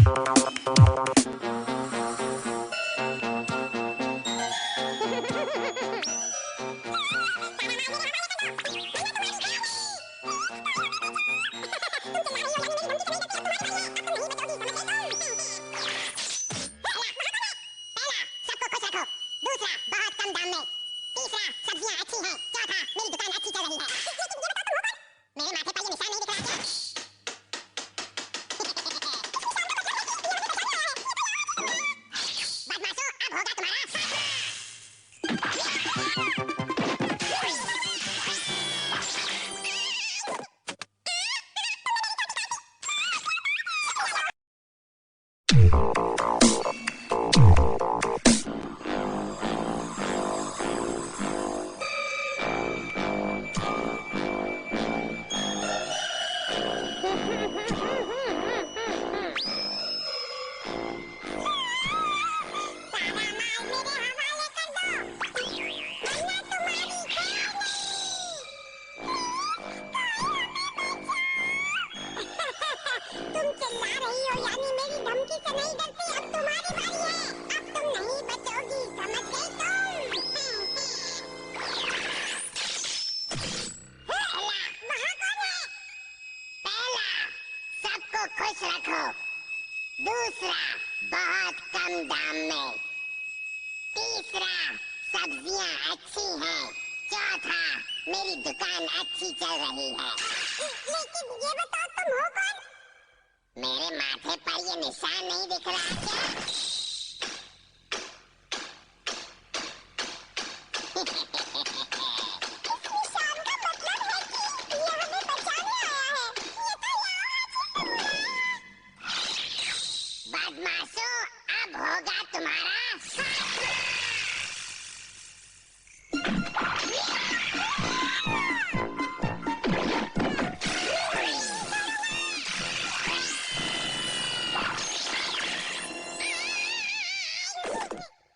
खुश रखो।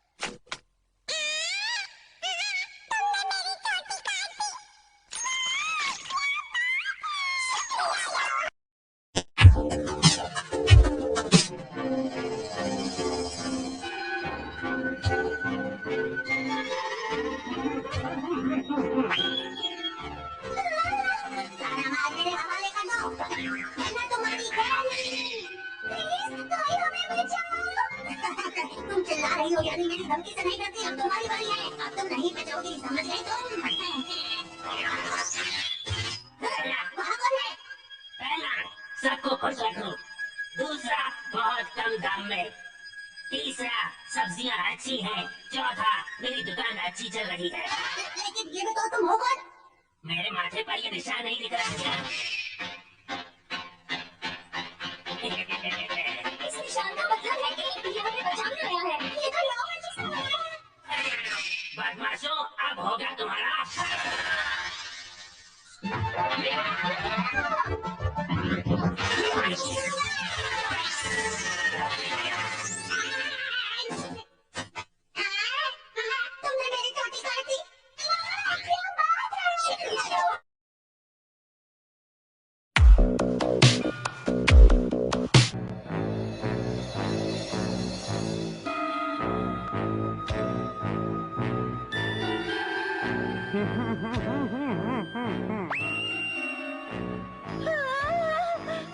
दूसरा, बहुत कम दाम में। तीसरा, सब्जियां अच्छी हैं। चौथा, मेरी दुकान अच्छी चल रही है। लेकिन ये बताओ तुम हो कौन? मेरे माथे पर ये निशान नहीं दिख रहा क्या? बदमाशों, अब होगा तुम्हारा तुम चिल्ला रही हो यानी मेरी धमकी से नहीं डरती। अब तुम्हारी बारी है। अब तुम नहीं बचोगी, समझ गई तुम? वहाँ कौन है? पहला, सबको खुश रखो। दूसरा, बहुत कम दाम में। तीसरा, सब्जियां अच्छी हैं। चौथा, मेरी दुकान अच्छी चल रही है। लेकिन ये बताओ तुम हो कौन? मेरे माथे पर ये निशान नहीं दिख रहा क्या? इस निशान का मतलब है कि ये हमें बचाने आया है। ये तो लाओ है जिसने बनाया। बदमाशों, अब होगा तुम्हारा तुमने मेरी चोटी काट दी। क्या बात है?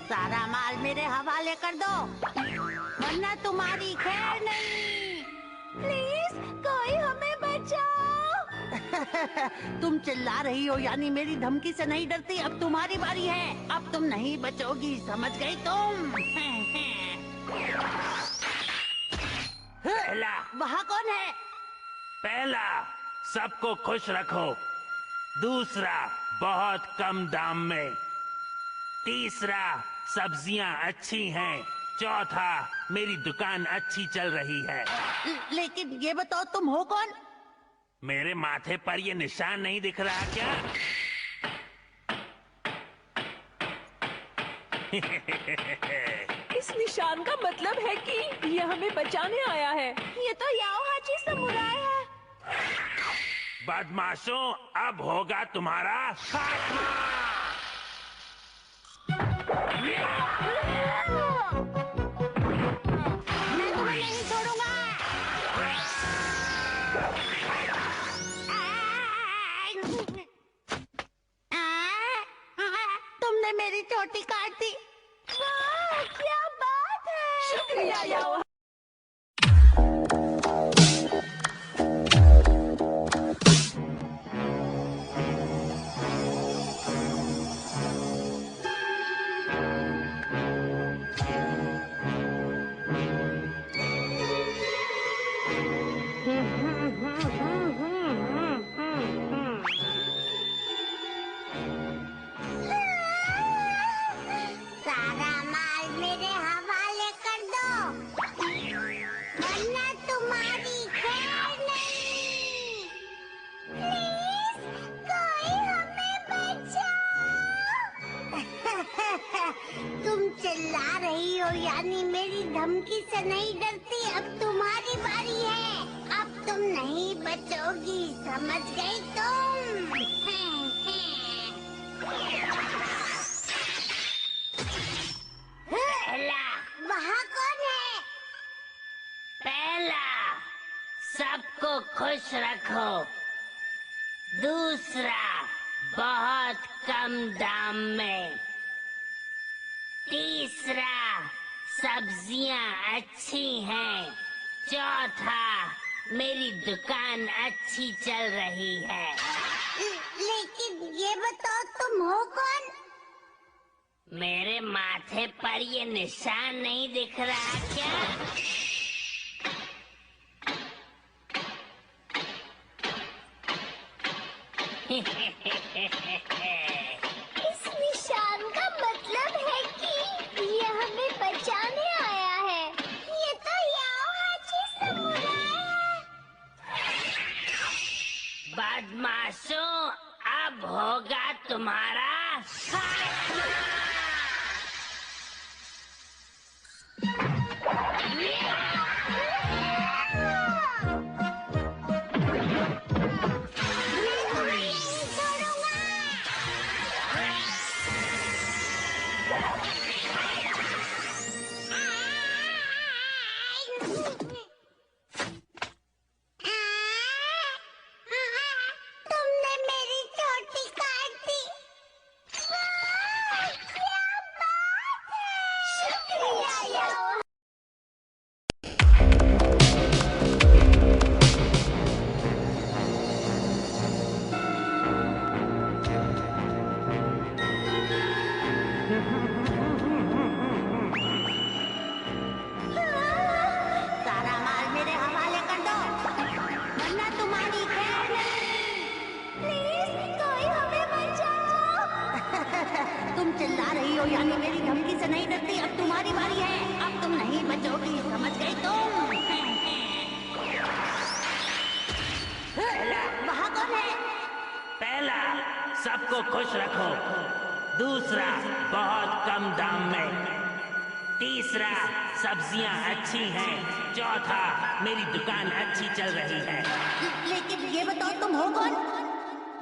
सारा माल मेरे हवाले कर दो वरना तुम्हारी खैर नहीं। प्लीज कोई हमें बचाओ। तुम चिल्ला रही हो यानी मेरी धमकी से नहीं डरती। अब तुम्हारी बारी है। अब तुम नहीं बचोगी, समझ गई तुम? पहला, वहाँ कौन है? पहला, सबको खुश रखो। दूसरा, बहुत कम दाम में। तीसरा, सब्जियां अच्छी हैं। चौथा, मेरी दुकान अच्छी चल रही है। लेकिन ये बताओ तुम हो कौन? मेरे माथे पर ये निशान नहीं दिख रहा क्या? इस निशान का मतलब है कि ये हमें बचाने आया है। ये तो याओ हाची समुराई है। बदमाशों, अब होगा तुम्हारा खात्मा। शुक्रिया याओ। सारा माल मेरे हवाले कर दो, वरना तुम्हारी खैर नहीं। प्लीज कोई हमें बचाओ। तुम चिल्ला रही हो यानी मेरी धमकी से नहीं डरती। अब तुम्हारी बारी है, अब तुम नहीं बचोगी, समझ गई तुम? पहला, वहाँ कौन है? पहला, सबको खुश रखो। दूसरा, बहुत कम दाम में। तीसरा, सब्जियां अच्छी हैं। चौथा, मेरी दुकान अच्छी चल रही है। लेकिन ये बताओ तुम हो कौन? मेरे माथे पर ये निशान नहीं दिख रहा क्या? इस निशान का मतलब है कि ये हमें बचाने आया है। ये तो याओ हाची समुराई है। बदमाशों, अब होगा तुम्हारा खात्मा। तुमने मेरी चोटी काट दी। वाह, क्या बात है! शुक्रिया याओ। सारा माल मेरे हवाले कर दो, वरना तुम्हारी खैर नहीं। प्लीज कोई हमें बचाओ। तुम चिल्ला रही हो यानी मेरी धमकी से नहीं डरती। अब तुम्हारी बारी है, अब तुम नहीं बचोगी, समझ गई तुम? वहाँ कौन है? पहला, सबको खुश रखो। दूसरा, बहुत कम दाम में। तीसरा, सब्जियां अच्छी हैं। चौथा, मेरी दुकान अच्छी चल रही है। लेकिन ये बताओ तुम हो कौन?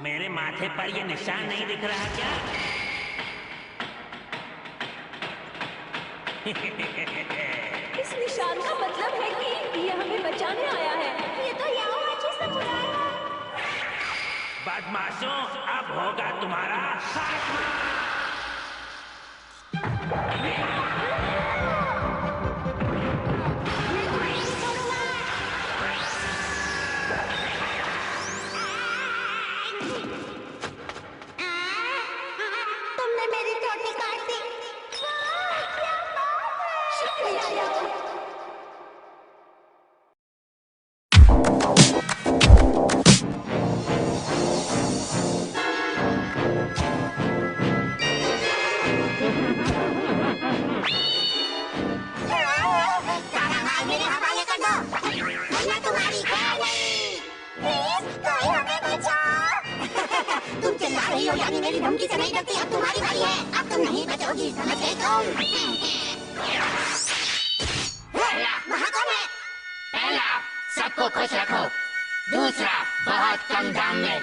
मेरे माथे पर ये निशान नहीं दिख रहा क्या? इस निशान का मतलब है कि ये हमें बचाने आया है। ये तो याओ हाची समुराई है। बदमाशों, अब होगा तुम्हारा खात्मा। तुमने मेरी चोटी काट दी। वाह, क्या बात है! शुक्रिया याओ। सारा माल मेरे हवाले कर दो, वरना तुम्हारी खैर नहीं। प्लीज कोई हमें बचाओ। तुम चिल्ला रही हो यानी मेरी धमकी से नहीं डरती। अब तुम्हारी बारी है, अब तुम नहीं बचोगी, समझ गई तुम? वहाँ कौन है? पहला, सबको खुश रखो। दूसरा, बहुत कम दाम में।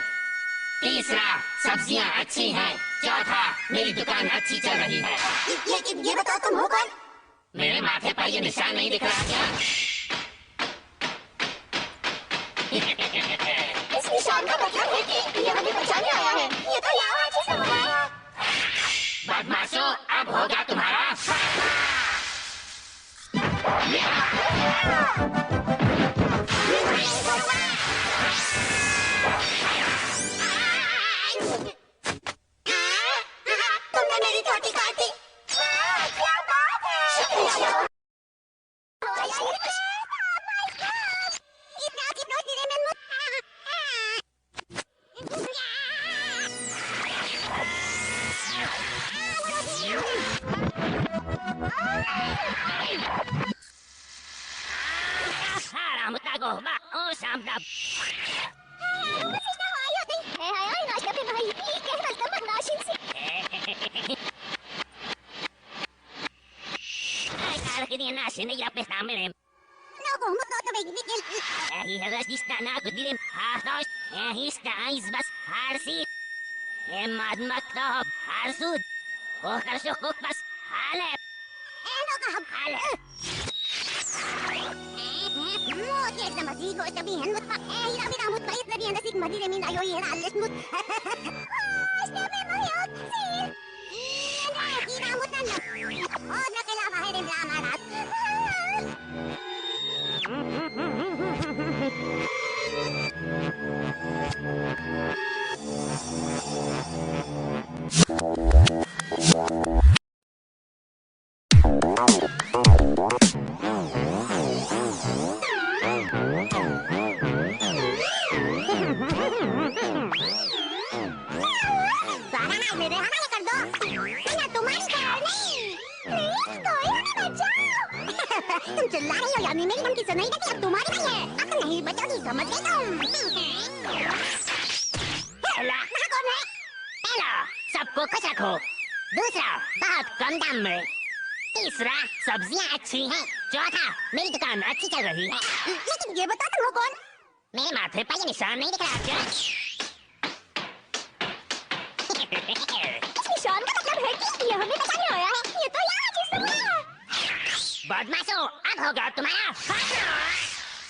तीसरा, सब्जियां अच्छी हैं। चौथा, मेरी दुकान अच्छी चल रही है। लेकिन ये बताओ तुम हो कौन? मेरे माथे पर ये निशान नहीं दिख रहा क्या? इस निशान का मतलब है कि ये हमें बचाने आया है। ये तो याओ हाची समुराई है। बदमाशों, अब होगा तुम्हारा खात्मा। तुमने मेरी चोटी काट दी। क्या बात है? तुम चिल्ला रही हो यानी मेरी धमकी सुनाई देती अब तुम्हारी नहीं है। अब नहीं बचोगी, समझ गई तुम। पहला कौन है? पहला सबको खुश रखो, दूसरा बहुत कम दाम में, तीसरा सब्जियां अच्छी हैं, चौथा मेरी दुकान अच्छी चल रही है।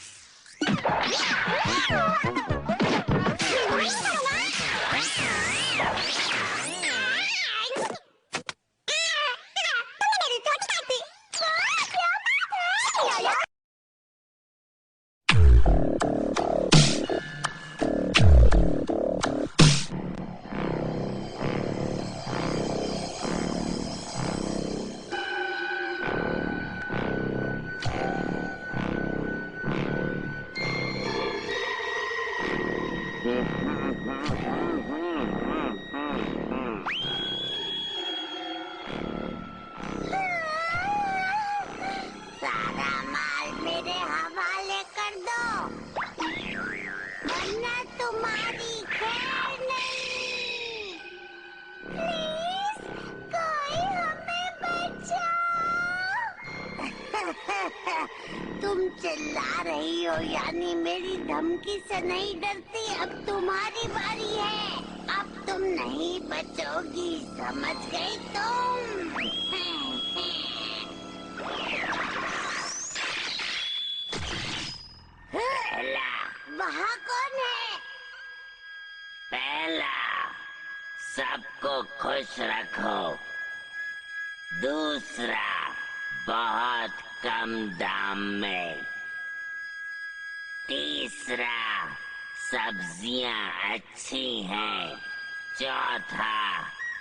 लेकिन ये बता तुम हो कौन? मेरे माथे पर ये निशान नहीं दिख रहा क्या? इस निशान का मतलब है कि ये हमें बचाने आया है। ये तो यहाँ चीज़ है। बदमाशों, अब होगा तुम्हारा फायदा। सारा माल मेरे हवाले कर दो, वरना तुम्हारी खैर नहीं। प्लीज कोई हमें बचाओ। तुम चिल्ला रही हो यानी मेरी धमकी से नहीं डरती। अब तुम्हारी बारी है, अब तुम नहीं बचोगी, समझ गई तुम? पहला वहाँ कौन है? पहला सबको खुश रखो, दूसरा बहुत कम दाम में, तीसरा सब्जियां अच्छी हैं, चौथा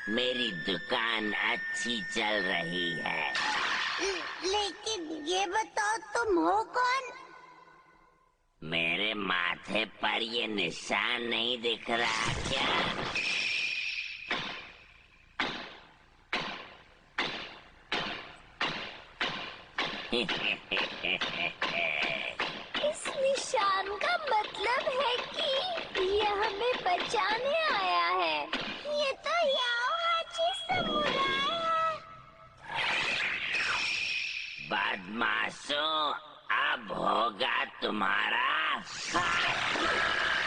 मेरी दुकान अच्छी चल रही है। लेकिन ये बताओ तुम हो कौन? मेरे माथे पर ये निशान नहीं दिख रहा क्या? इस निशान का मतलब है कि ये हमें बचाने आया है। ये तो याओ हाची समुराई है। बदमाशों, अब होगा तुम्हारा खात्मा।